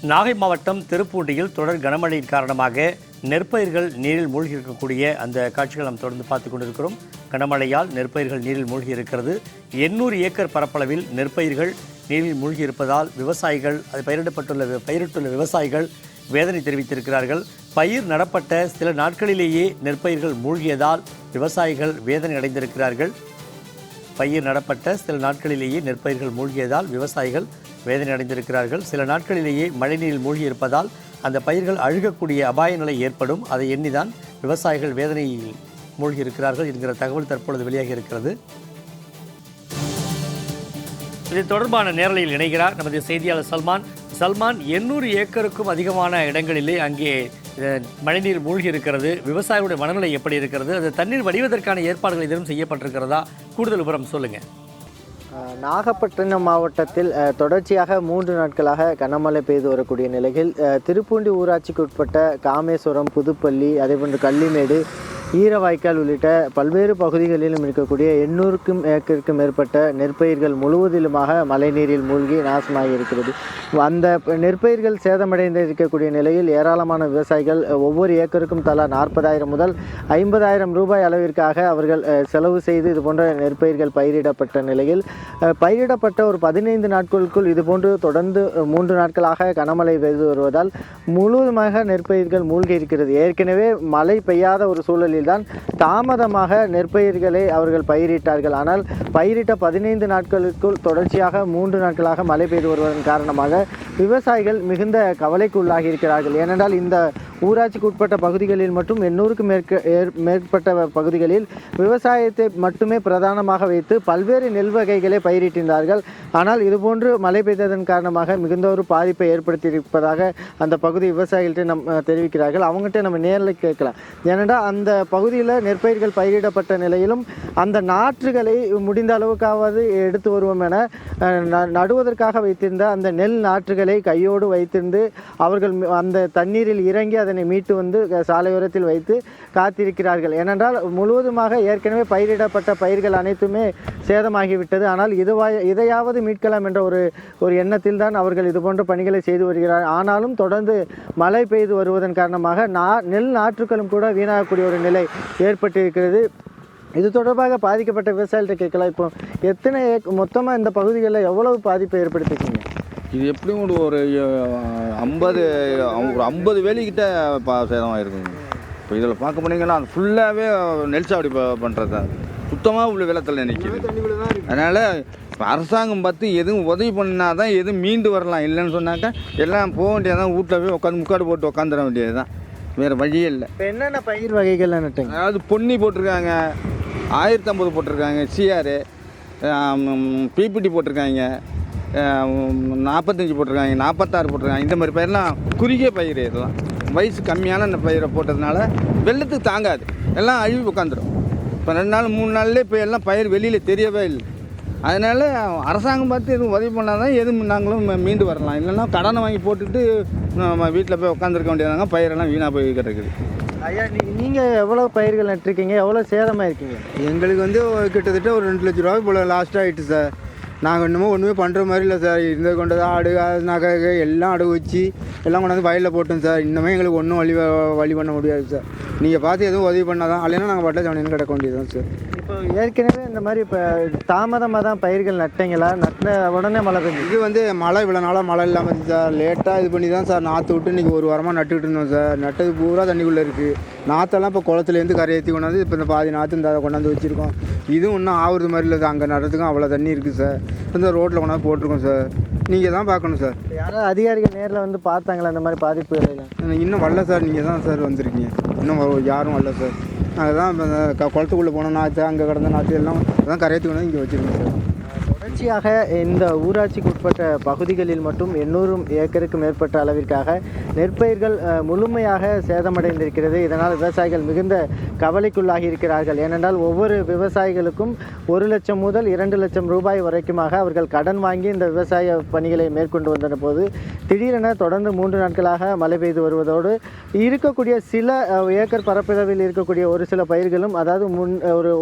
நாகை மாவட்டம் திருப்பூண்டியில் தொடர் கனமழையின் காரணமாக நெற்பயிர்கள் நீரில் மூழ்கி இருக்கக்கூடிய அந்த காட்சிகள் நாம் தொடர்ந்து பார்த்து கொண்டிருக்கிறோம். கனமழையால் நெற்பயிர்கள் நீரில் மூழ்கி இருக்கிறது. 800 ஏக்கர் பரப்பளவில் நெற்பயிர்கள் நீரில் மூழ்கி இருப்பதால் விவசாயிகள் அது பயிரிட்டுள்ள விவசாயிகள் வேதனை தெரிவித்திருக்கிறார்கள். பயிர் நடப்பட்ட சில நாட்களிலேயே நெற்பயிர்கள் மூழ்கியதால் விவசாயிகள் வேதனை அடைந்திருக்கிறார்கள். பயிர் நடப்பட்ட சில நாட்களிலேயே நெற்பயிர்கள் மூழ்கியதால் விவசாயிகள் வேதனை அடைந்திருக்கிறார்கள். சில நாட்களிலேயே மழைநீரில் மூழ்கி இருப்பதால் அந்த பயிர்கள் அழுகக்கூடிய அபாய நிலை ஏற்படும். அதை எண்ணிதான் விவசாயிகள் வேதனையில் மூழ்கி இருக்கிறார்கள் என்கிற தகவல் தற்பொழுது வெளியாகி இருக்கிறது. இது தொடர்பான நேரலையில் இணைகிறார் நமது செய்தியாளர் சல்மான். 800 ஏக்கருக்கும் அதிகமான இடங்களிலே அங்கே மழைநீர் மூழ்கி இருக்கிறது. விவசாயிகளுடைய மனநிலை எப்படி இருக்கிறது? அது தண்ணீர் வடிவதற்கான ஏற்பாடுகள் எதுவும் செய்யப்பட்டிருக்கிறதா? கூடுதல் விவரம் சொல்லுங்கள். நாகப்பட்டினம் மாவட்டத்தில் தொடர்ச்சியாக 3 நாட்களாக கனமழை பெய்து வரக்கூடிய நிலையில் திருப்பூண்டி ஊராட்சிக்கு உட்பட்ட காமேஸ்வரம், புதுப்பள்ளி, அதேபோன்று கள்ளிமேடு, ஈரவாய்க்கால் உள்ளிட்ட பல்வேறு பகுதிகளிலும் இருக்கக்கூடிய 800 ஏக்கருக்கும் மேற்பட்ட நெற்பயிர்கள் முழுவதிலுமாக மழைநீரில் மூழ்கி நாசமாகி இருக்கிறது. அந்த நெற்பயிர்கள் சேதமடைந்து இருக்கக்கூடிய நிலையில் ஏராளமான விவசாயிகள் ஒவ்வொரு ஏக்கருக்கும் தலா 40,000 முதல் 50,000 ரூபாய் அளவிற்காக அவர்கள் செலவு செய்து இது போன்ற நெற்பயிர்கள் பயிரிடப்பட்ட நிலையில் பயிரிடப்பட்ட ஒரு 15 நாட்களுக்குள் இதுபோன்று தொடர்ந்து 3 நாட்களாக கனமழை பெய்து வருவதால் முழுவதுமாக நெற்பயிர்கள் மூழ்கி இருக்கிறது. ஏற்கனவே மழை பெய்யாத ஒரு சூழலில் தான் தாமதமாக நெற்பயிர்களை அவர்கள் பயிரிட்டார்கள். ஆனால் பயிரிட்ட 15 நாட்களுக்குள் தொடர்ச்சியாக 3 நாட்களாக மழை பெய்து வருவதன் காரணமாக விவசாயிகள் மிகுந்த கவலைக்கு உள்ளாகி இருக்கிறார்கள். ஏனென்றால் இந்த ஊராட்சிக்கு உட்பட்ட பகுதிகளில் மட்டும் 800க்கும் மேற்பட்ட பகுதிகளில் விவசாயத்தை மட்டுமே பிரதானமாக வைத்து பல்வேறு நெல் வகைகளை பயிரிட்டிருந்தார்கள். ஆனால் இதுபோன்று மழை பெய்ததன் காரணமாக மிகுந்த ஒரு பாதிப்பை ஏற்படுத்தியிருப்பதாக அந்த பகுதி விவசாயிகள்கிட்ட தெரிவிக்கிறார்கள். அவங்ககிட்ட நம்ம நேரில் கேட்கலாம். ஏனென்றால் அந்த பகுதியில் நெற்பயிர்கள் பயிரிடப்பட்ட நிலையிலும் அந்த நாற்றுகளை முடிந்த அளவுக்காவது எடுத்து வருவோம் என நடுவதற்காக வைத்திருந்த அந்த நெல் நாற்றுகளை கையோடு வைத்திருந்து அவர்கள் அந்த தண்ணீரில் இறங்கி அதனை மீட்டு வந்து சாலையோரத்தில் வைத்து காத்திருக்கிறார்கள். ஏனென்றால் முழுவதுமாக ஏற்கனவே பயிரிடப்பட்ட பயிர்கள் அனைத்துமே சேதமாகிவிட்டது. ஆனால் இதையாவது மீட்கலாம் என்ற ஒரு எண்ணத்தில் தான் அவர்கள் இதுபோன்ற பணிகளை செய்து வருகிறார்கள். ஆனாலும் தொடர்ந்து மழை பெய்து வருவதன் காரணமாக நெல் நாற்றுகளும் கூட வீணாகக்கூடிய ஒரு நிலை ஏற்பட்டிருக்கிறது. இது தொடர்பாக பாதிக்கப்பட்ட விவசாயிகள்கிட்ட கேட்கலாம். இப்போ எத்தனை மொத்தமாக இந்த பகுதிகளில் எவ்வளவு பாதிப்பை ஏற்படுத்திருக்கீங்க? இது எப்படியும் ஒரு 50 வேலிக்கிட்ட சேதமாகிருக்குங்க. இப்போ இதில் பார்க்க போனீங்கன்னா அது ஃபுல்லாகவே நெல் சாவடி பண்ணுறது தான் சுத்தமாக உள்ள வெள்ளத்தில் நிற்கிது. அதனால் அரசாங்கம் பார்த்து எதுவும் உதவி பண்ணால் தான் எதுவும் மீண்டு வரலாம். இல்லைன்னு சொன்னாக்கா எல்லாம் போக வேண்டியதான், வீட்டில் போய் உட்காந்து முக்காடு போட்டு உட்காந்துட வேண்டியது தான், வேறு வழியே இல்லை. இப்போ என்னென்ன பயிர் வகைகள் நட்டுங்க? அதாவது பொன்னி போட்டிருக்காங்க, 1050 போட்டிருக்காங்க, சிஆர், பிபிடி போட்டிருக்காங்க, 45 போட்டிருக்காங்க, 46 போட்டிருக்காங்க. இந்த மாதிரி பயிரெலாம் குறுகிய பயிர். இதெல்லாம் வயசு கம்மியான இந்த பயிரை போட்டதுனால வெள்ளத்துக்கு தாங்காது, எல்லாம் அழுவி உட்காந்துடும். இப்போ 2 நாள் 3 நாள்லேயே இப்போ எல்லாம் பயிர் வெளியில் தெரியவே இல்லை. அதனால் அரசாங்கம் பார்த்து எதுவும் உதவி பண்ணால் தான் எதுவும் நாங்களும் மீண்டு வரலாம். இல்லைன்னா கடனை வாங்கி போட்டுட்டு நம்ம வீட்டில் போய் உட்காந்துருக்க வேண்டியதாங்க. பயிரெல்லாம் வீணாக போய் கிடக்குது. ஐயா, நீங்கள் எவ்வளோ பயிர்கள் நட்டுருக்கீங்க? எவ்வளோ சேதமாக இருக்கீங்க? எங்களுக்கு கிட்டத்தட்ட ஒரு 2 லட்ச ரூபாய் போல் லாஸ்ட்டாக ஆகிட்டு சார். நாங்கள் இன்னமும் ஒன்றுமே பண்ணுற மாதிரி இல்லை சார். இருந்தது கொண்டு தான் ஆடு நகை எல்லாம் அடகு வச்சு எல்லாம் கொண்டாந்து வயலில் போட்டோம் சார். இன்னமே எங்களுக்கு ஒன்றும் வழி பண்ண முடியாது சார். நீங்கள் பார்த்து எதுவும் உதவி பண்ணால் தான், இல்லைன்னா நாங்கள் பட்ட ஜவனின்னு கிடக்க வேண்டியது தான் சார். இப்போ ஏற்கனவே இந்த மாதிரி இப்போ தாமதமாக தான் பயிர்கள் நட்டிங்களா? நட்ட உடனே மழை பெஞ்சு? இது மழை இவ்வளோ நாளாக மழை இல்லாமல் இருந்துச்சு சார். லேட்டாக இது பண்ணி தான் சார் நாற்று விட்டு இன்றைக்கி ஒரு வாரமாக நட்டுக்கிட்டு இருந்தோம் சார். நட்டது பூரா தண்ணிக்குள்ளே இருக்குது. நாற்றெல்லாம் இப்போ குளத்துலேருந்து கரையேற்றி கொண்டாந்து இப்போ இந்த பாதி நாற்று இந்த கொண்டாந்து வச்சுருக்கோம். இதுவும் இன்னும் ஆகுறது மாதிரி இல்லை சார். அங்கே நடுறதுக்கும் அவ்வளோ தண்ணி இருக்குது சார். இந்த ரோட்டில் கொண்டாந்து போட்டிருக்கோம் சார். நீங்கள் தான் பார்க்கணும் சார். யாராவது அதிகாரிகள் நேரில் வந்து பார்த்தாங்களா இந்த மாதிரி பாதிப்புகள்? இன்னும் வரல சார். நீங்கள் தான் சார் வந்திருக்கீங்க. இன்னும் யாரும் வரல சார். அதுதான் குளத்துக்குள்ளே போன நாற்று, அங்கே கிடந்த நாற்று எல்லாம் அதான் கரையத்தி கொண்டு இங்கே வச்சுருக்கோம் சார். தொடர்ச்சியாக இந்த ஊராட்சிக்கு உட்பட்ட பகுதிகளில் மட்டும் 800 ஏக்கருக்கு மேற்பட்ட அளவிற்காக நெற்பயிர்கள் முழுமையாக சேதமடைந்திருக்கிறது. இதனால் விவசாயிகள் மிகுந்த கவலைக்குள்ளாகி இருக்கிறார்கள். ஏனென்றால் ஒவ்வொரு விவசாயிகளுக்கும் 1 லட்சம் முதல் 2 லட்சம் ரூபாய் வரைக்குமாக அவர்கள் கடன் வாங்கி இந்த விவசாய பணிகளை மேற்கொண்டு வந்த போது திடீரென தொடர்ந்து 3 நாட்களாக மழை பெய்து வருவதோடு இருக்கக்கூடிய சில ஏக்கர் பரப்பளவில் இருக்கக்கூடிய ஒரு சில பயிர்களும், அதாவது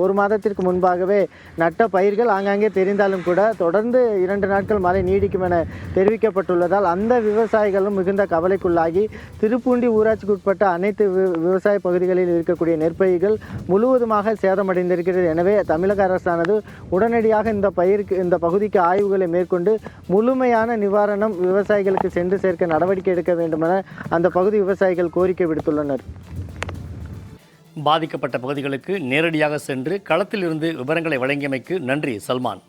ஒரு மாதத்திற்கு முன்பாகவே நட்ட பயிர்கள் ஆங்காங்கே தெரிந்தாலும் கூட தொடர்ந்து 2 நாட்கள் மழை நீடிக்கும் என தெரிவிக்கப்பட்டுள்ளதால் அந்த விவசாயிகளும் மிகுந்த கவலைக்குள்ளாகி திருப்பூண்டி ஊராட்சிக்கு உட்பட்ட அனைத்து விவசாய பகுதிகளில் இருக்கக்கூடிய நெற்பயிர்கள் முழுவதுமாக சேதமடைந்திருக்கிறது. எனவே தமிழக அரசானது உடனடியாக இந்த பகுதிக்கு ஆய்வுகளை மேற்கொண்டு முழுமையான நிவாரணம் விவசாயிகளுக்கு சென்று சேர்க்க நடவடிக்கை எடுக்க வேண்டும் என அந்த பகுதி விவசாயிகள் கோரிக்கை விடுத்துள்ளனர். பாதிக்கப்பட்ட பகுதிகளுக்கு நேரடியாக சென்று களத்தில் இருந்து விவரங்களை வழங்கியமைக்கு நன்றி சல்மான்.